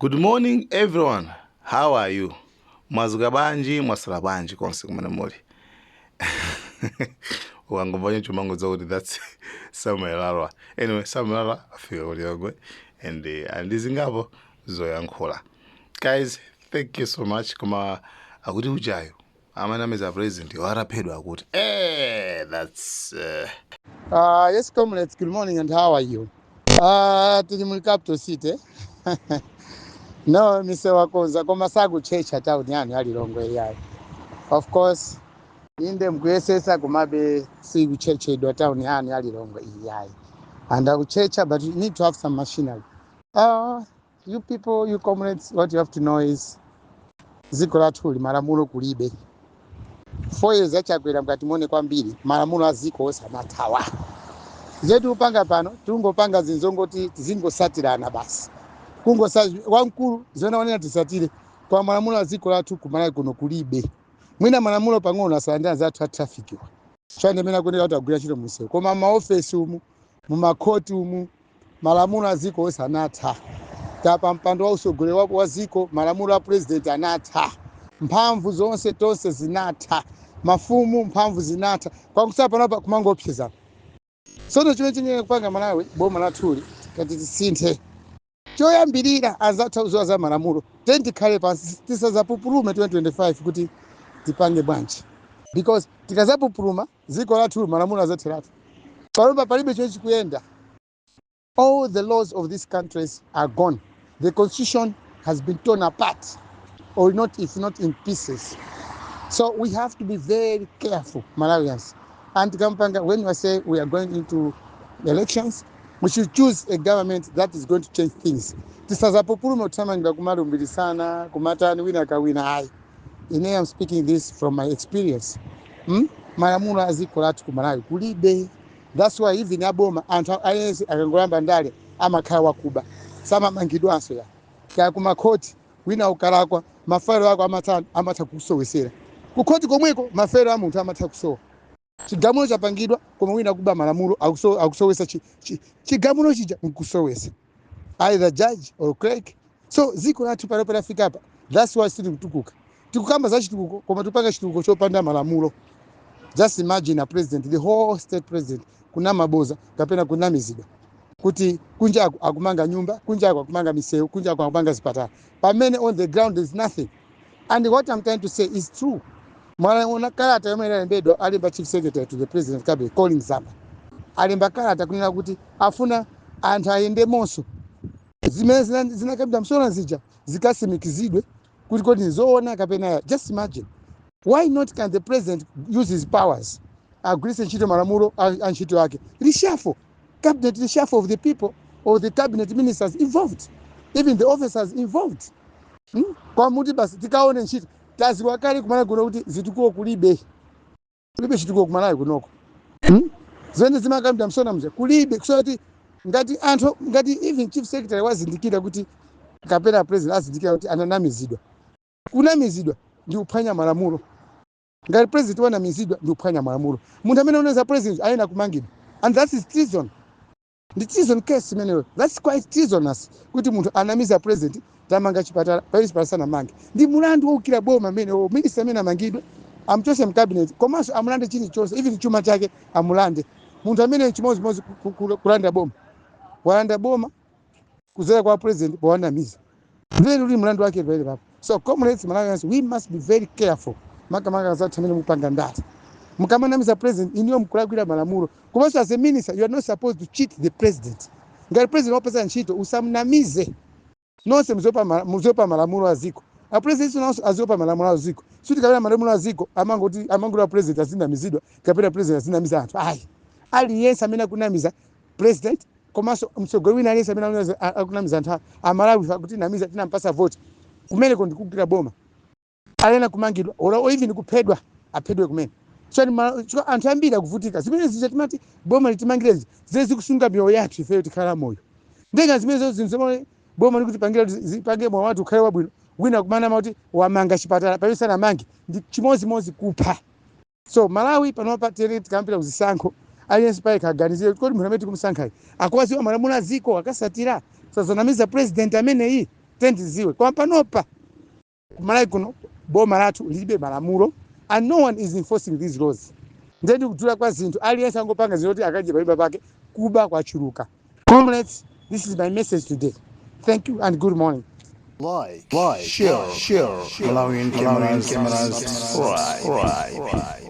Good morning, everyone. How are you? Mwazugabanji, mwasalabanji, konse kumene muli. Wangomvanya chumango zaudi, that's Samuel Arwa. Anyway, Samuel Arwa, afio uliogwe. And Zingabo, Zoyankola. Guys, thank you so much. Kuma akuti ujayo. My name is a president. Yohara Pedro akuti. That's... Yes, comrades, good morning and how are you? To the capital city. No, Mr. Wakonza, Komasagu Church at town, yani, of course, in them graces, Kumabe, see church, do town, yani, and I will church, but you need to have some machinery. You people, you comrades, what you have to know is Zikola Tuli, Maramulo Kuribe. 4 years, Echakwera Mkatimone Kwambiri, Maramulo Ziko Samatawa. Zetu upanga pano, tungo panga zinzongoti, zingo satirana basi. Kungo saji, wankuru, zona wanena tisatire, kwa Maramulo Zikola tu kumana kuno Kuribe. Mwina Maramulo pango na salandana zatu ha traffic yo. Chande mena kwenye watu agula chilo museo. Kwa mama office umu, mumakoti umu, Maramulo Ziko sanata. Tapa mpando wa usogole wa Ziko, Maramulo wa president anata. Mpamvu zonse tonse zinata. Mafumu mpamvu zinata. Kwa kusapa napa kumango opcheza. Sono chimechinye kupanga Malawi, boma la Tuli, kati sinte. Choya mbirira azata uzoa za Maramulo. Tenti kale pansi, tisa za Pupuruma 2025 kuti tipange branch. Because tikaza Pupuruma, Ziko la Tuli, Maramulo azate ratu. Parumba paribe chochi kuenda. All the laws of these countries are gone. The constitution has been torn apart, or not, if not in pieces. So we have to be very careful, Malawians. And Kampanga, when we say we are going into elections, we should choose a government that is going to change things. I'm speaking this from my experience. Maramulo Zikola Malawi kulibe. That's why even Aboma and INC akangolamba ndale amakhawa kuba. Sama mangidwanso ya. Kaya kumakoti wina ukalakwa mafaro yako amatano amatakusowesera. Kukoti komweko mafero amuntu amatakusowa. Chigamulo chapangidwa koma wina kuba Maramulo akusowesa chigamulo chija nkusowesa. Either judge or clerk. So Zikola parapera fika hapa. That's why sisi kutukuka. Tikukamba za chitukuko koma tupanga chitukuko chopanda Maramulo. Just imagine a president, the whole state president, kuna maboza, kapena kuna mizigo. Kuti kunja akumanga nyumba, kunja akumanga miseo, kunja akumanga zipatara. Pamene on the ground there's nothing. And what I'm trying to say is true. Mwana karata yomera mbedo alimba chief secretary to the president Kabe calling Zamba. Alimba karata kunena kuti afuna antayende monso. Zimene zinakabida msona zija, zikasimikizidwe kuti kodi nzoona kapena. Just imagine. Why not can the president use his powers? Agree Nchito Maramulo and Nchito wake. Reshuffle. Cabinet reshuffle of the people or the cabinet ministers involved. Even the officers involved. Kwa muti basi tikaone Nchito. Tazi wakari kumana kuna kuti zitukuo kulibe. Kulibe chitukuo kumana kunoko. Zwende zima kamda msona mze. Kulibe. Kusoti ngati even chief secretary wazindikira kuti kapena president azindikira kuti ananamizidwa. Kunamizidwa ndi uphwanya Maramulo. Ngati president wana mizidwa ndi uphwanya Maramulo. Munthu amene unaweza president ayena kumangidwa. And that is treason. The treason case menewe. That's quite treasonous. Kuti munthu anamiza president tamanga chipatala paisi pasana mangi. Ndi mulandu wokira boma menewo. Minister amene amangidwa amchose mcabinet. Komanso amulande chini chose. Even chuma chake amulande. Munthu amene chimozi kulanda boma. Walanda boma kuzera kwa president bwana miza. Very really mulandu wake very bad. So comrades, Malawians, we must be very careful. Maka za tamene mupanga ndata. Mukamanamiza president iniyo mkulagwira Maramulo. Kumaso as a minister, you are not supposed to cheat the president. Ngati president wapesa Nchito usamnamize. Nonse mzopa Maramulo aziko. A president nonse azopa Maramulo aziko. Suti kabila Maramulo aziko amangula president azinamizidwa, kapela president azinamiza anthu. Ali yensa amene kunamiza president komaso msogoli wina yensa amene akunamiza anthu. Amalawi kuti namiza tinampasa vote. Kumene kundikukira boma. Alena kumangidwa or even kuphedwa aphedwe kumene. So anthu ambiri kuvutika. Zimene zija timati boma litimangire zezi kusunga mioyo yathu ife tikhala moyo. Ndenga zimene zinzomwe boma likuti pangira zipange moyo watu ukhale wabwino. Wina kumana mauti wamanga chipatala payisa na mangi ndi chimozi kupha. So Malawi panopa tere tikampira uzisankho aliyense pale kaganizire kodi munthu amene tikumusankhayi akwaziwa Maramulo aziko akasatira sazonamiza president amene iyi tendiziwe koma panopa kumalawi kuno boma lathu lilibe malamulo and no one is enforcing these laws. Ndeni kudula kwa zinthu aliyense angopanga zinoti akaje paiba pake kuba kwachuluka. Comrades, this is my message today. Thank you and good morning. Like, share, Malawian Cameras, right.